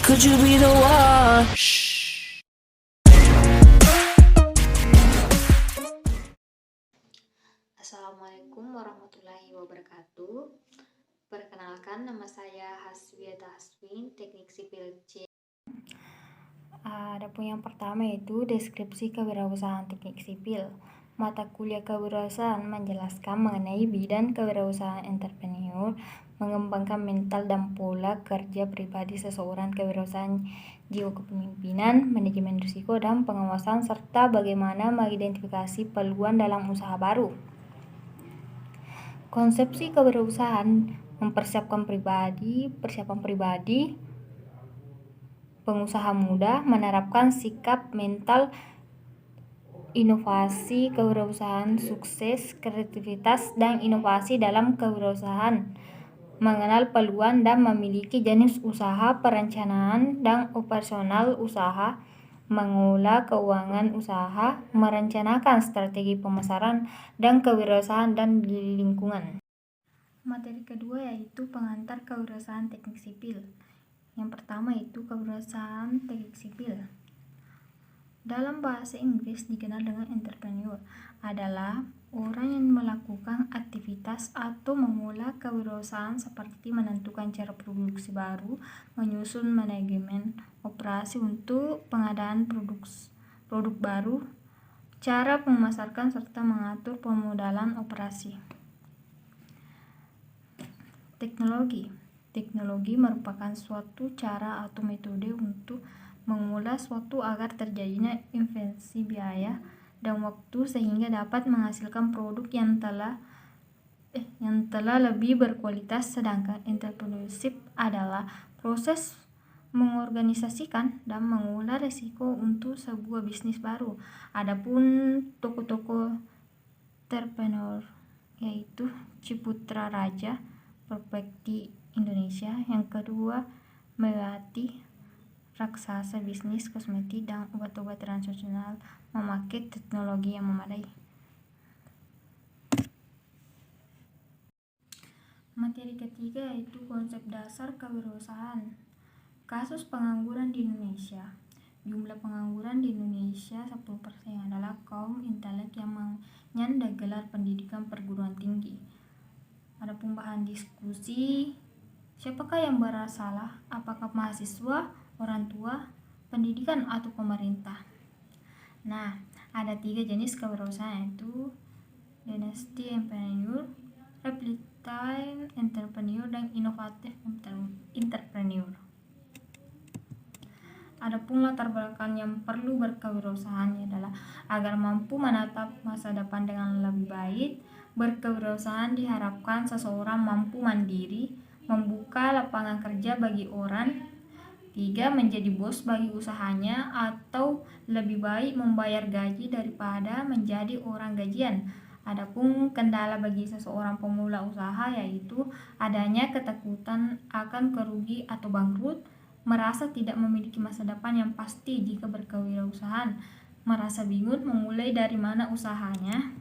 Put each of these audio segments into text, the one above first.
Could you be the one? Assalamualaikum warahmatullahi wabarakatuh. Perkenalkan, nama saya Haswiata Haswin, Teknik Sipil C. Adapun yang pertama yaitu deskripsi kewirausahaan teknik sipil. Mata kuliah kewirausahaan menjelaskan mengenai bidang kewirausahaan entrepreneur, mengembangkan mental dan pola kerja pribadi seseorang, kewirausahaan jiwa kepemimpinan, manajemen risiko dan pengawasan, serta bagaimana mengidentifikasi peluang dalam usaha baru. Konsepsi kewirausahaan mempersiapkan persiapan pribadi, pengusaha muda menerapkan sikap mental inovasi kewirausahaan sukses, kreativitas dan inovasi dalam kewirausahaan, mengenal peluang dan memiliki jenis usaha, perencanaan dan operasional usaha, mengelola keuangan usaha, merencanakan strategi pemasaran dan kewirausahaan dan di lingkungan. Materi kedua yaitu pengantar kewirausahaan teknik sipil. Yang pertama itu kewirausahaan teknik sipil. Dalam bahasa Inggris dikenal dengan entrepreneur adalah orang yang melakukan aktivitas atau mengelola kewirausahaan seperti menentukan cara produksi baru, menyusun manajemen operasi untuk pengadaan produk baru, cara memasarkan serta mengatur pemodalan operasi. Teknologi merupakan suatu cara atau metode untuk mengolah suatu agar terjadinya efisiensi biaya dan waktu sehingga dapat menghasilkan produk yang telah lebih berkualitas. Sedangkan entrepreneurship adalah proses mengorganisasikan dan mengolah risiko untuk sebuah bisnis baru. Adapun tokoh-tokoh entrepreneur yaitu Ciputra Raja, Properti Indonesia. Yang kedua, Melati, raksasa bisnis kosmetik dan obat-obat transnasional memakai teknologi yang memadai. Materi ketiga yaitu konsep dasar kewirausahaan. Kasus pengangguran di Indonesia. Jumlah pengangguran di Indonesia 10% adalah kaum intelek yang menyandang gelar pendidikan perguruan tinggi. Adapun bahan diskusi, siapakah yang bersalah? Apakah mahasiswa, orang tua, pendidikan atau pemerintah? Nah, ada 3 jenis kewirausahaan yaitu dynasty entrepreneur, reptile entrepreneur, dan inovatif entrepreneur. Adapun latar belakang yang perlu berkewirausahaan adalah agar mampu menatap masa depan dengan lebih baik. Berkewirausahaan diharapkan seseorang mampu mandiri, membuka lapangan kerja bagi orang. 3. Menjadi bos bagi usahanya atau lebih baik membayar gaji daripada menjadi orang gajian. Adapun kendala bagi seseorang pemula usaha yaitu adanya ketakutan akan kerugi atau bangkrut, merasa tidak memiliki masa depan yang pasti jika berkewirausahaan, merasa bingung memulai dari mana usahanya.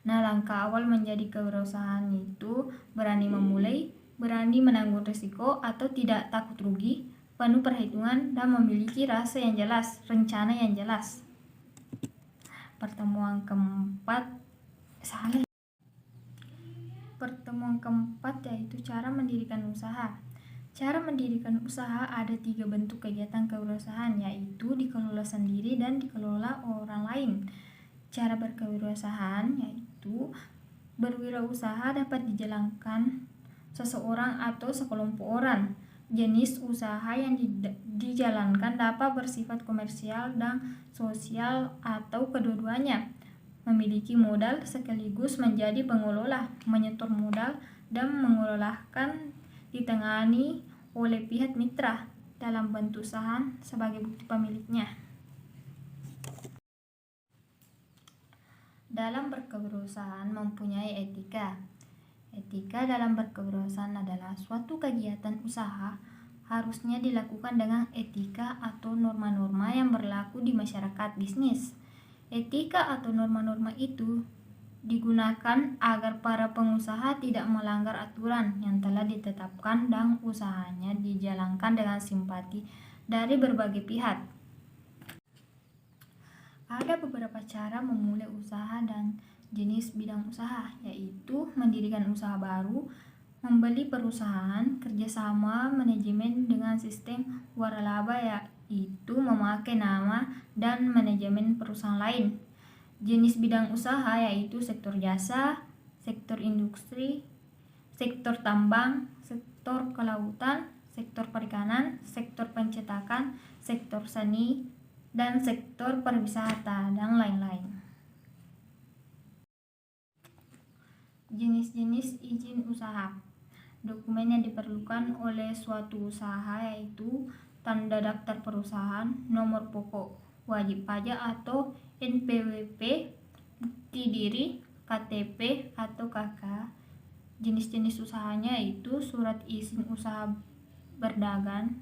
Nah, langkah awal menjadi kewirausahaan itu berani memulai, berani menanggung risiko atau tidak takut rugi, penuh perhitungan dan memiliki rencana yang jelas. Pertemuan keempat yaitu cara mendirikan usaha. Cara mendirikan usaha ada 3 bentuk kegiatan kewirausahaan yaitu dikelola sendiri dan dikelola orang lain. Cara berkewirausahaan yaitu berwirausaha dapat dijalankan seseorang atau sekelompok orang. Jenis usaha yang dijalankan dapat bersifat komersial dan sosial atau kedua-duanya. Memiliki modal sekaligus menjadi pengelola, menyetor modal dan mengelolakan ditangani oleh pihak mitra dalam bentuk saham sebagai bukti pemiliknya. Dalam berkewirausahaan mempunyai etika. Etika dalam berkewirausahaan adalah suatu kegiatan usaha harusnya dilakukan dengan etika atau norma-norma yang berlaku di masyarakat bisnis. Etika atau norma-norma itu digunakan agar para pengusaha tidak melanggar aturan yang telah ditetapkan dan usahanya dijalankan dengan simpati dari berbagai pihak. Ada beberapa cara memulai usaha dan jenis bidang usaha, yaitu mendirikan usaha baru, membeli perusahaan, kerjasama manajemen dengan sistem waralaba, yaitu memakai nama dan manajemen perusahaan lain. Jenis bidang usaha yaitu sektor jasa, sektor industri, sektor tambang, sektor kelautan, sektor perikanan, sektor pencetakan, sektor seni, dan sektor pariwisata, dan lain-lain. Jenis-jenis izin usaha. Dokumen yang diperlukan oleh suatu usaha yaitu tanda daftar perusahaan, nomor pokok wajib pajak atau NPWP, bukti diri, KTP atau KK. Jenis-jenis usahanya yaitu surat izin usaha berdagang,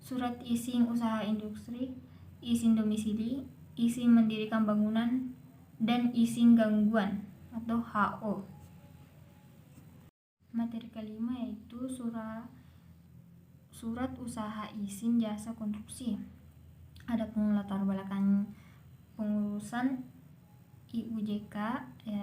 surat izin usaha industri, izin domisili, izin mendirikan bangunan, dan izin gangguan atau HO. Materi kelima yaitu surat usaha izin jasa konstruksi. Adapun latar belakang pengurusan IUJK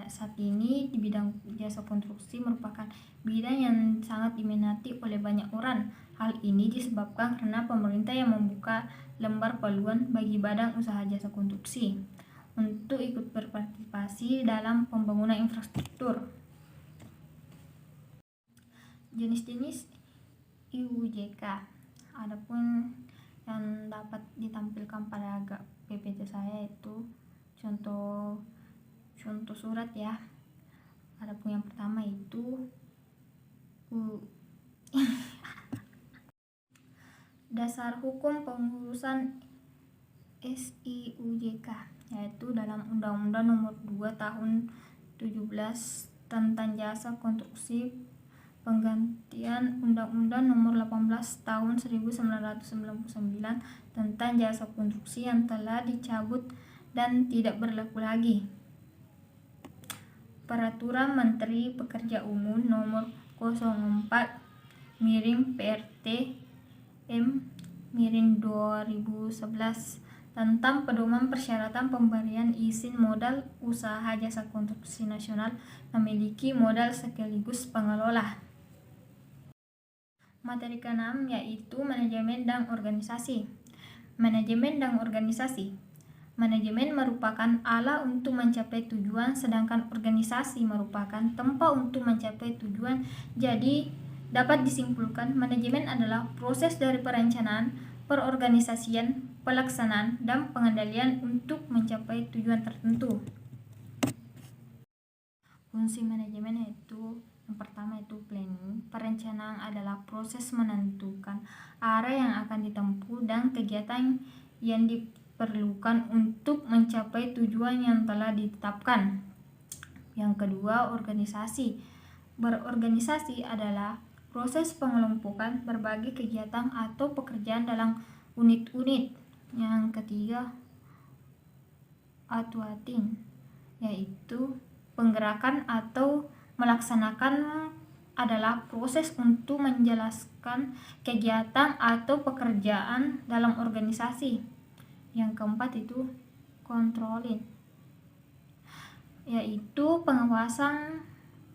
saat ini di bidang jasa konstruksi merupakan bidang yang sangat diminati oleh banyak orang. Hal ini disebabkan karena pemerintah yang membuka lembar peluang bagi badan usaha jasa konstruksi untuk ikut berpartisipasi dalam pembangunan infrastruktur. Jenis-jenis IUJK. Adapun yang dapat ditampilkan pada PPT saya itu contoh surat ya. Adapun yang pertama itu dasar hukum pengurusan SIUJK, yaitu dalam Undang-Undang Nomor 2 Tahun 17 tentang Jasa Konstruksi, penggantian Undang-Undang Nomor 18 Tahun 1999 tentang Jasa Konstruksi yang telah dicabut dan tidak berlaku lagi. Peraturan Menteri Pekerja Umum Nomor 04/PRT M/2011 tentang pedoman persyaratan pemberian izin modal usaha jasa konstruksi nasional memiliki modal sekaligus pengelola. Materi ke-6 yaitu manajemen dan organisasi. Manajemen dan organisasi. Manajemen merupakan alat untuk mencapai tujuan, sedangkan organisasi merupakan tempat untuk mencapai tujuan. Jadi, dapat disimpulkan manajemen adalah proses dari perencanaan, perorganisasian, pelaksanaan, dan pengendalian untuk mencapai tujuan tertentu. Fungsi manajemen yaitu yang pertama itu planning. Perencanaan adalah proses menentukan arah yang akan ditempuh dan kegiatan yang diperlukan untuk mencapai tujuan yang telah ditetapkan. Yang kedua, organisasi. Berorganisasi adalah proses pengelompokan berbagai kegiatan atau pekerjaan dalam unit-unit. Yang ketiga, outsourcing, yaitu penggerakan atau melaksanakan adalah proses untuk menjelaskan kegiatan atau pekerjaan dalam organisasi. Yang keempat itu controlling, yaitu pengawasan.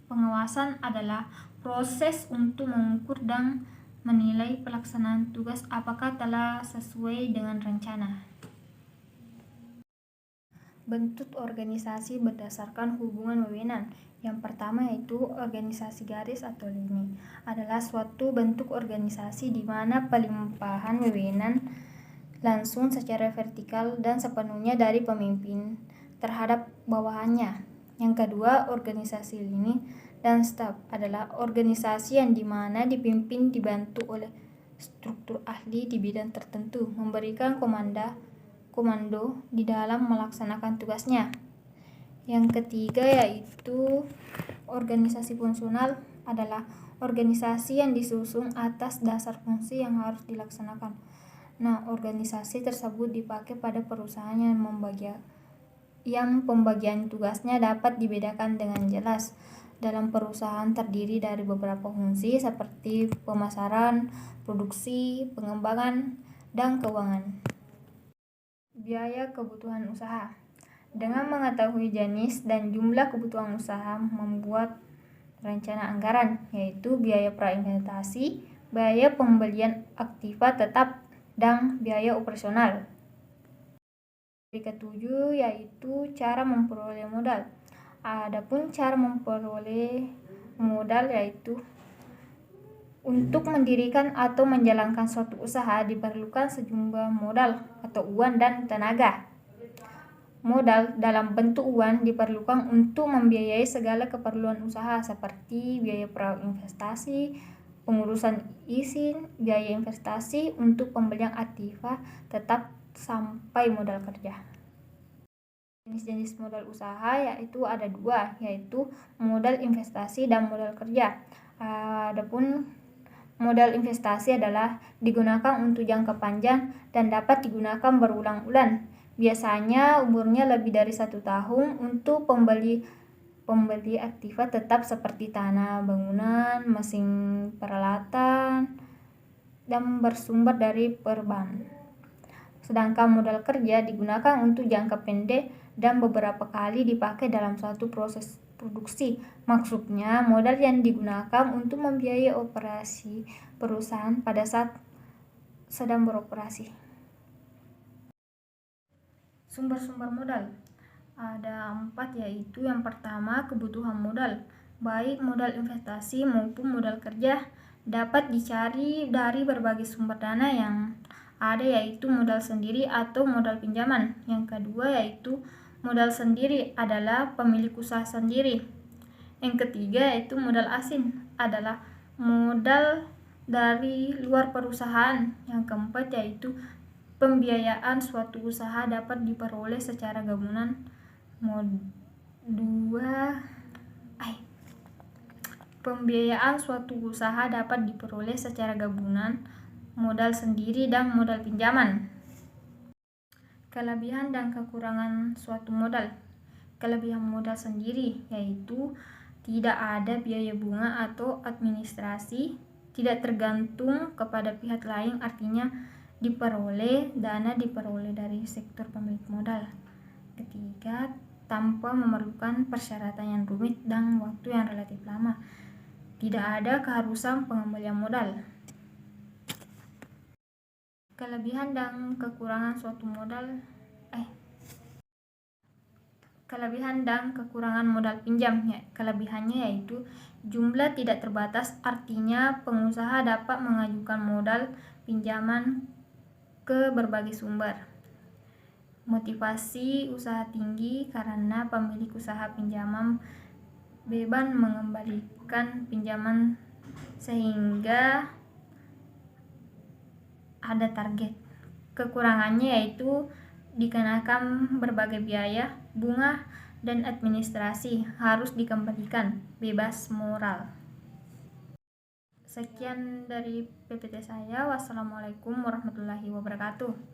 Pengawasan adalah proses untuk mengukur dan menilai pelaksanaan tugas apakah telah sesuai dengan rencana. Bentuk organisasi berdasarkan hubungan wewenang. Yang pertama yaitu organisasi garis atau lini. Adalah suatu bentuk organisasi di mana pelimpahan wewenang langsung secara vertikal dan sepenuhnya dari pemimpin terhadap bawahannya. Yang kedua, organisasi lini dan staf adalah organisasi yang di mana dipimpin dibantu oleh struktur ahli di bidang tertentu, memberikan komando di dalam melaksanakan tugasnya. Yang ketiga yaitu organisasi fungsional adalah organisasi yang disusun atas dasar fungsi yang harus dilaksanakan. Nah, organisasi tersebut dipakai pada perusahaan yang yang pembagian tugasnya dapat dibedakan dengan jelas. Dalam perusahaan terdiri dari beberapa fungsi seperti pemasaran, produksi, pengembangan, dan keuangan. Biaya kebutuhan usaha. Dengan mengetahui jenis dan jumlah kebutuhan usaha, membuat rencana anggaran, yaitu biaya prainvestasi, biaya pembelian aktiva tetap, dan biaya operasional. Ketujuh yaitu cara memperoleh modal. Adapun cara memperoleh modal yaitu untuk mendirikan atau menjalankan suatu usaha diperlukan sejumlah modal atau uang dan tenaga. Modal dalam bentuk uang diperlukan untuk membiayai segala keperluan usaha seperti biaya prainvestasi, pengurusan izin, biaya investasi untuk pembelian aktiva tetap sampai modal kerja. Jenis-jenis modal usaha yaitu ada dua, yaitu modal investasi dan modal kerja. Adapun modal investasi adalah digunakan untuk jangka panjang dan dapat digunakan berulang-ulang. Biasanya umurnya lebih dari 1 tahun untuk pembeli aktiva tetap seperti tanah, bangunan, mesin peralatan, dan bersumber dari perban. Sedangkan modal kerja digunakan untuk jangka pendek dan beberapa kali dipakai dalam suatu proses produksi. Maksudnya, modal yang digunakan untuk membiayai operasi perusahaan pada saat sedang beroperasi. Sumber-sumber modal ada 4, yaitu yang pertama kebutuhan modal, baik modal investasi maupun modal kerja dapat dicari dari berbagai sumber dana yang ada, yaitu modal sendiri atau modal pinjaman. Yang kedua yaitu modal sendiri adalah pemilik usaha sendiri. Yang ketiga yaitu modal asing adalah modal dari luar perusahaan. Yang keempat yaitu pembiayaan suatu usaha dapat diperoleh secara gabungan. Pembiayaan suatu usaha dapat diperoleh secara gabungan, modal sendiri dan modal pinjaman. Kelebihan dan kekurangan suatu modal. Kelebihan modal sendiri yaitu tidak ada biaya bunga atau administrasi, tidak tergantung kepada pihak lain, artinya dana diperoleh dari sektor pemilik modal. Ketiga, tanpa memerlukan persyaratan yang rumit dan waktu yang relatif lama. Tidak ada keharusan pengembalian modal. Kelebihan dan kekurangan suatu modal. Kelebihan dan kekurangan modal pinjam. Kelebihannya yaitu jumlah tidak terbatas, artinya pengusaha dapat mengajukan modal pinjaman ke berbagai sumber. Motivasi usaha tinggi karena pemilik usaha pinjaman bebas mengembalikan pinjaman sehingga ada target. Kekurangannya yaitu dikenakan berbagai biaya, bunga, dan administrasi harus dikembalikan, bebas moral. Sekian dari PPT saya. Wassalamualaikum warahmatullahi wabarakatuh.